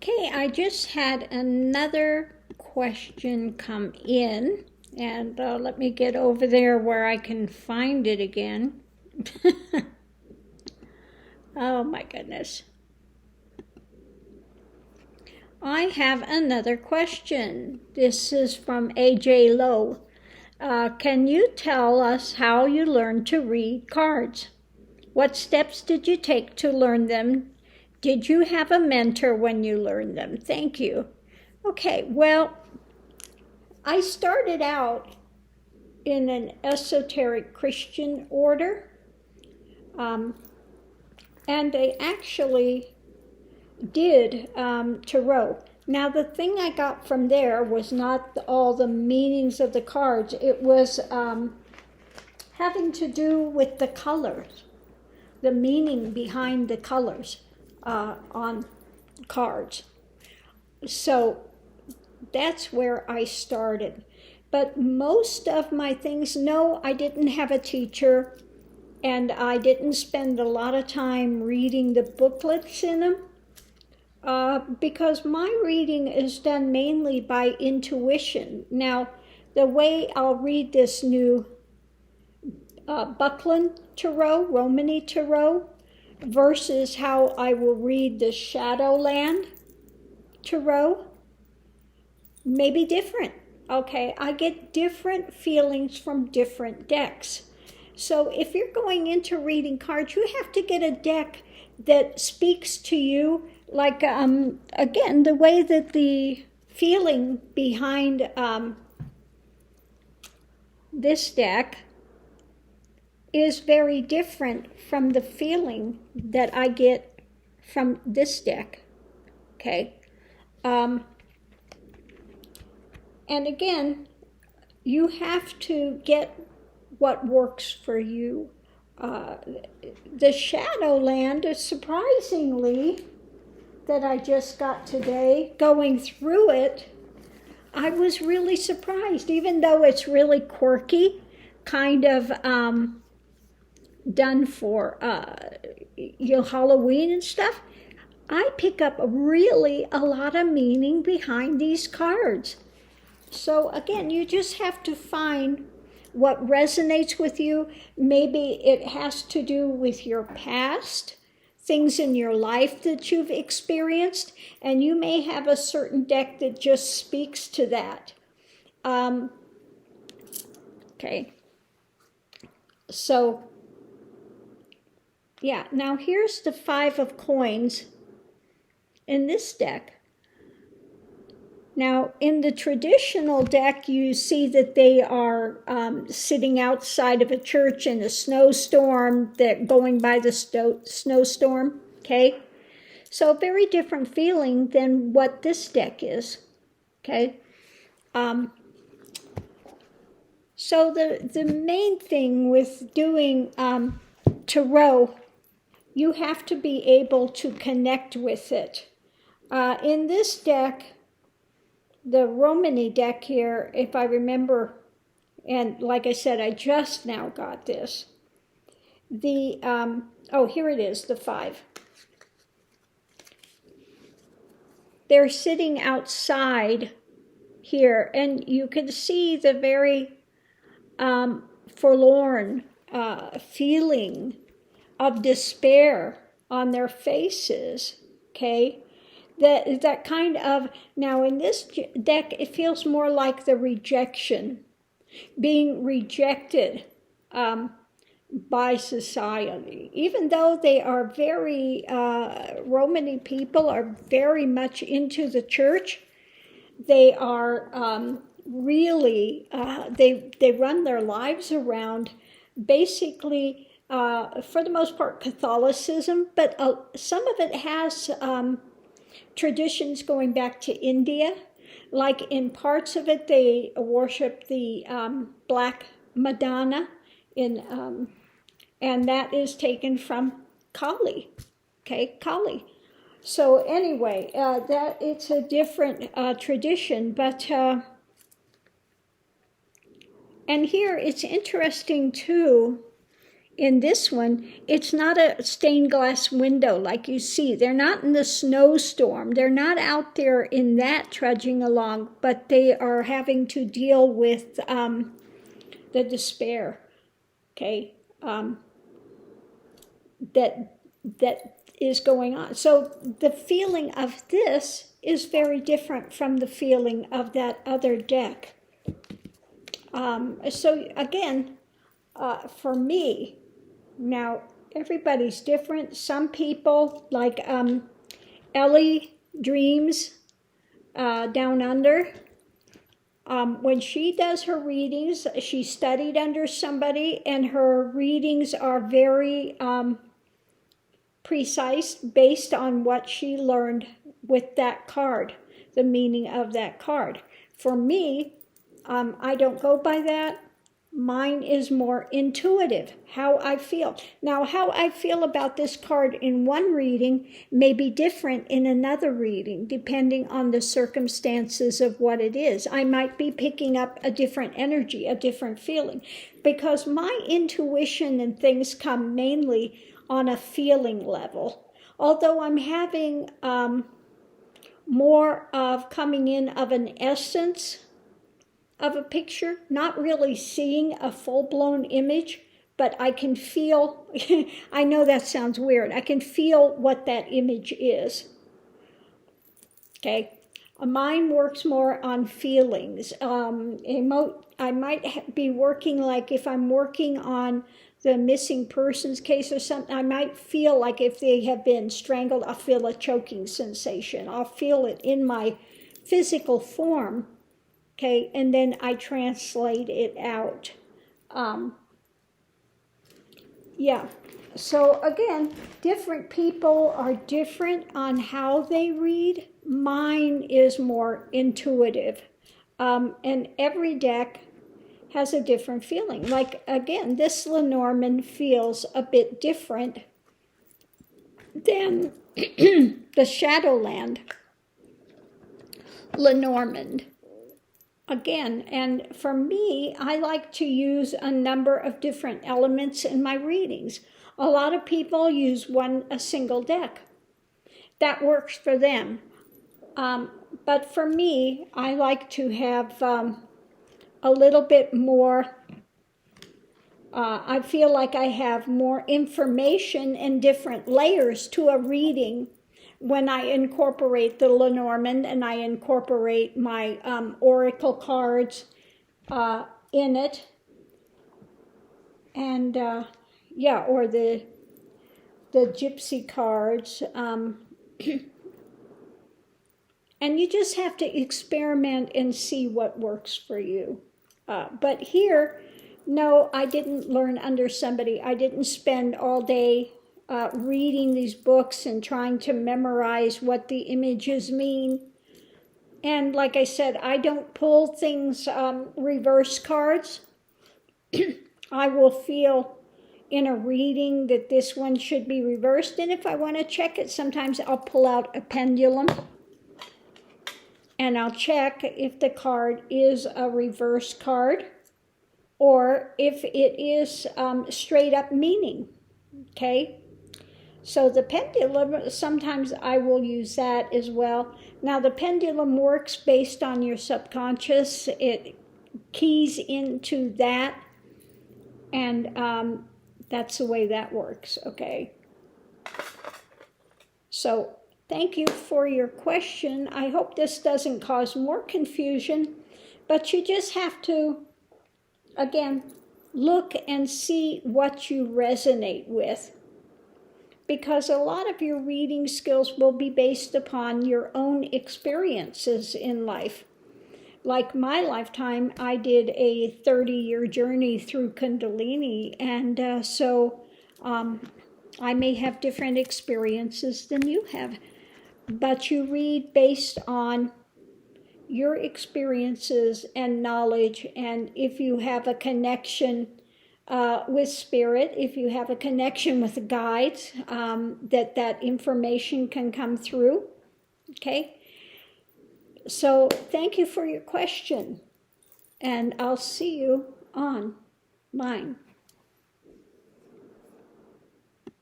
Okay, I just had another question come in, and let me get over there where I can find it again. Oh my goodness. I have another question. This is from AJ Lowe. Can you tell us how you learned to read cards? What steps did you take to learn them? Did you have a mentor when you learned them? Thank you. Okay, well, I started out in an esoteric Christian order, and they actually did tarot. Now, the thing I got from there was not all the meanings of the cards. It was having to do with the colors, the meaning behind the colors on cards. So that's where I started. But most of my things, no, I didn't have a teacher, and I didn't spend a lot of time reading the booklets in them, because my reading is done mainly by intuition. Now, the way I'll read this new Buckland Tarot, Romany Tarot, versus how I will read the Shadowland Tarot, may be different. Okay, I get different feelings from different decks. So if you're going into reading cards, you have to get a deck that speaks to you, like, again, the way that the feeling behind this deck is very different from the feeling that I get from this deck, okay? And again, you have to get what works for you. The Shadowland is surprisingly, that I just got today, going through it, I was really surprised, even though it's really quirky, kind of done for Halloween and stuff. I pick up really a lot of meaning behind these cards. So again, you just have to find what resonates with you. Maybe it has to do with your past, things in your life that you've experienced, and you may have a certain deck that just speaks to that. Okay. So, yeah, now here's the 5 of coins in this deck. Now, in the traditional deck, you see that they are sitting outside of a church in a snowstorm, that going by the snowstorm, okay? So a very different feeling than what this deck is, okay? So the main thing with doing tarot, you have to be able to connect with it. In this deck, the Romany deck here, if I remember, and like I said, I just now got this. The, here it is, the 5. They're sitting outside here, and you can see the very forlorn feeling of despair on their faces, okay? That kind of, now in this deck, it feels more like the rejection, being rejected by society. Even though they are very, Romany people are very much into the church, they are really, they run their lives around basically, for the most part, Catholicism, but some of it has traditions going back to India. Like in parts of it, they worship the Black Madonna, and that is taken from Kali, okay, Kali. So anyway, that it's a different tradition, but and here it's interesting too. In this one, it's not a stained glass window like you see. They're not in the snowstorm. They're not out there in that trudging along, but they are having to deal with the despair, okay, that is going on. So the feeling of this is very different from the feeling of that other deck. So again, for me, now everybody's different. Some people, like Ellie Dreams Down Under, when she does her readings, she studied under somebody, and her readings are very precise based on what she learned with that card, the meaning of that card. For me, I don't go by that. Mine is more intuitive, how I feel. Now, how I feel about this card in one reading may be different in another reading, depending on the circumstances of what it is. I might be picking up a different energy, a different feeling, because my intuition and things come mainly on a feeling level. Although I'm having more of coming in of an essence of a picture, not really seeing a full-blown image, but I can feel, I know that sounds weird, I can feel what that image is. Okay, mine works more on feelings. I might be working, like if I'm working on the missing persons case or something, I might feel like if they have been strangled, I'll feel a choking sensation. I'll feel it in my physical form. Okay, and then I translate it out. Yeah, so again, different people are different on how they read. Mine is more intuitive. And every deck has a different feeling. Like, again, this Lenormand feels a bit different than the Shadowland Lenormand. Again, and for me, I like to use a number of different elements in my readings. A lot of people use a single deck. That works for them. But for me, I like to have a little bit more, I feel like I have more information and different layers to a reading when I incorporate the Lenormand and I incorporate my oracle cards in it. And yeah, or the gypsy cards. And you just have to experiment and see what works for you. But here, no, I didn't learn under somebody. I didn't spend all day reading these books and trying to memorize what the images mean. And like I said, I don't pull things, reverse cards. I will feel in a reading that this one should be reversed. And if I want to check it, sometimes I'll pull out a pendulum. And I'll check if the card is a reverse card or if it is straight up meaning, okay? So the pendulum, sometimes I will use that as well. Now the pendulum works based on your subconscious. It keys into that, and that's the way that works, okay? So thank you for your question. I hope this doesn't cause more confusion, but you just have to, again, look and see what you resonate with. Because a lot of your reading skills will be based upon your own experiences in life. Like my lifetime, I did a 30-year journey through Kundalini, and so I may have different experiences than you have. But you read based on your experiences and knowledge, and if you have a connection with spirit, if you have a connection with guides, that information can come through, okay? So thank you for your question, and I'll see you online.